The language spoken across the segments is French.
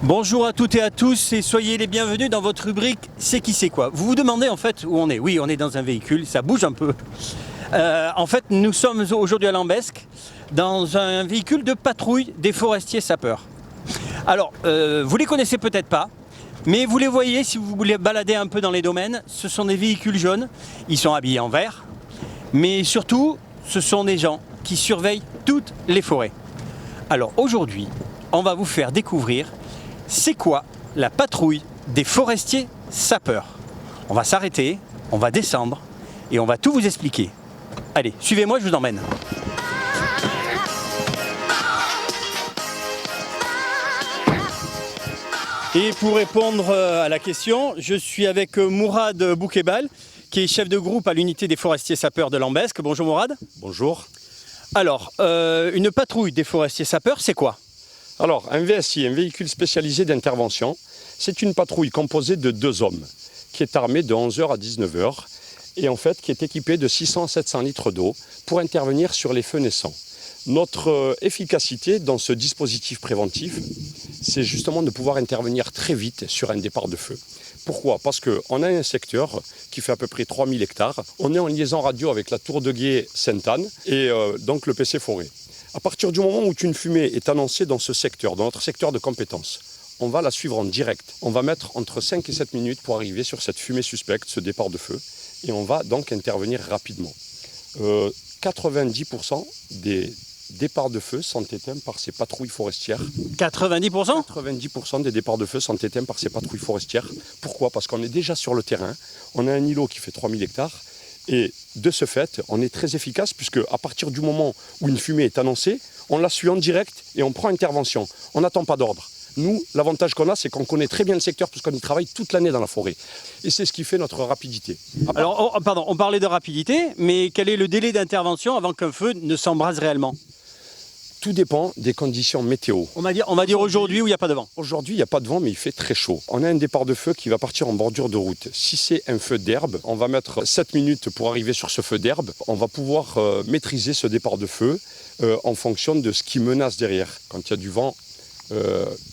Bonjour à toutes et à tous et soyez les bienvenus dans votre rubrique C'est qui c'est quoi. Vous vous demandez en fait où on est. Oui, on est dans un véhicule, ça bouge un peu. En fait, nous sommes aujourd'hui à Lambesc dans un véhicule de patrouille des forestiers sapeurs. Alors, vous les connaissez peut-être pas, mais vous les voyez si vous voulez balader un peu dans les domaines. Ce sont des véhicules jaunes, ils sont habillés en vert, mais surtout, ce sont des gens qui surveillent toutes les forêts. Alors aujourd'hui, on va vous faire découvrir c'est quoi la patrouille des forestiers sapeurs. On va s'arrêter, on va descendre et on va tout vous expliquer. Allez, suivez-moi, je vous emmène. Et pour répondre à la question, je suis avec Mourad Boukebal, qui est chef de groupe à l'unité des forestiers sapeurs de Lambesc. Bonjour Mourad. Bonjour. Alors, une patrouille des forestiers sapeurs, c'est quoi ? Alors, un VSI, un véhicule spécialisé d'intervention, c'est une patrouille composée de 2 hommes, qui est armée de 11h à 19h, et en fait qui est équipée de 600 à 700 litres d'eau pour intervenir sur les feux naissants. Notre efficacité dans ce dispositif préventif, c'est justement de pouvoir intervenir très vite sur un départ de feu. Pourquoi ? Parce qu'on a un secteur qui fait à peu près 3000 hectares. On est en liaison radio avec la Tour de Guet Sainte-Anne et donc le PC Forêt. À partir du moment où une fumée est annoncée dans ce secteur, dans notre secteur de compétences, on va la suivre en direct. On va mettre entre 5 et 7 minutes pour arriver sur cette fumée suspecte, ce départ de feu, et on va donc intervenir rapidement. 90% des départs de feu sont éteints par ces patrouilles forestières. 90% ? 90% des départs de feu sont éteints par ces patrouilles forestières. Pourquoi ? Parce qu'on est déjà sur le terrain, on a un îlot qui fait 3000 hectares, et de ce fait, on est très efficace puisque à partir du moment où une fumée est annoncée, on la suit en direct et on prend intervention. On n'attend pas d'ordre. Nous, l'avantage qu'on a, c'est qu'on connaît très bien le secteur puisqu'on y travaille toute l'année dans la forêt. Et c'est ce qui fait notre rapidité. Alors, pardon, on parlait de rapidité, mais quel est le délai d'intervention avant qu'un feu ne s'embrase réellement ? Tout dépend des conditions météo. On va dire aujourd'hui où il n'y a pas de vent. Aujourd'hui, il n'y a pas de vent, mais il fait très chaud. On a un départ de feu qui va partir en bordure de route. Si c'est un feu d'herbe, on va mettre 7 minutes pour arriver sur ce feu d'herbe. On va pouvoir maîtriser ce départ de feu en fonction de ce qui menace derrière. Quand il y a du vent,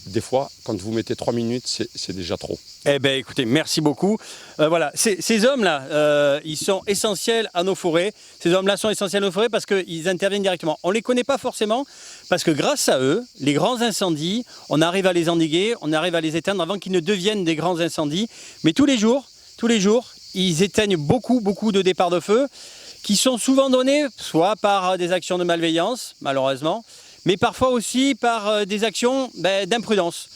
des fois, quand vous mettez 3 minutes, c'est déjà trop. Eh bien, écoutez, merci beaucoup. Voilà, ces hommes-là, ils sont essentiels à nos forêts. Ces hommes-là sont essentiels à nos forêts parce qu'ils interviennent directement. On ne les connaît pas forcément parce que grâce à eux, les grands incendies, on arrive à les endiguer, on arrive à les éteindre avant qu'ils ne deviennent des grands incendies. Mais tous les jours, ils éteignent beaucoup de départs de feu qui sont souvent donnés soit par des actions de malveillance, malheureusement, mais parfois aussi par des actions d'imprudence.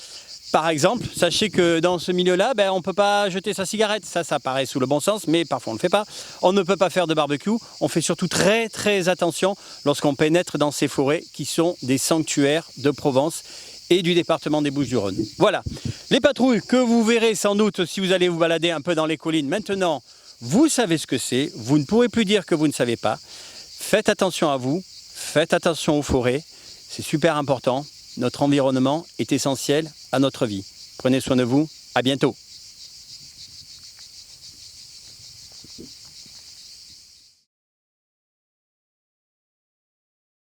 Par exemple, sachez que dans ce milieu-là, on ne peut pas jeter sa cigarette. Ça paraît sous le bon sens, mais parfois on ne le fait pas. On ne peut pas faire de barbecue. On fait surtout très attention lorsqu'on pénètre dans ces forêts qui sont des sanctuaires de Provence et du département des Bouches-du-Rhône. Voilà, les patrouilles que vous verrez sans doute si vous allez vous balader un peu dans les collines. Maintenant, vous savez ce que c'est. Vous ne pourrez plus dire que vous ne savez pas. Faites attention à vous. Faites attention aux forêts. C'est super important. Notre environnement est essentiel à notre vie. Prenez soin de vous. À bientôt.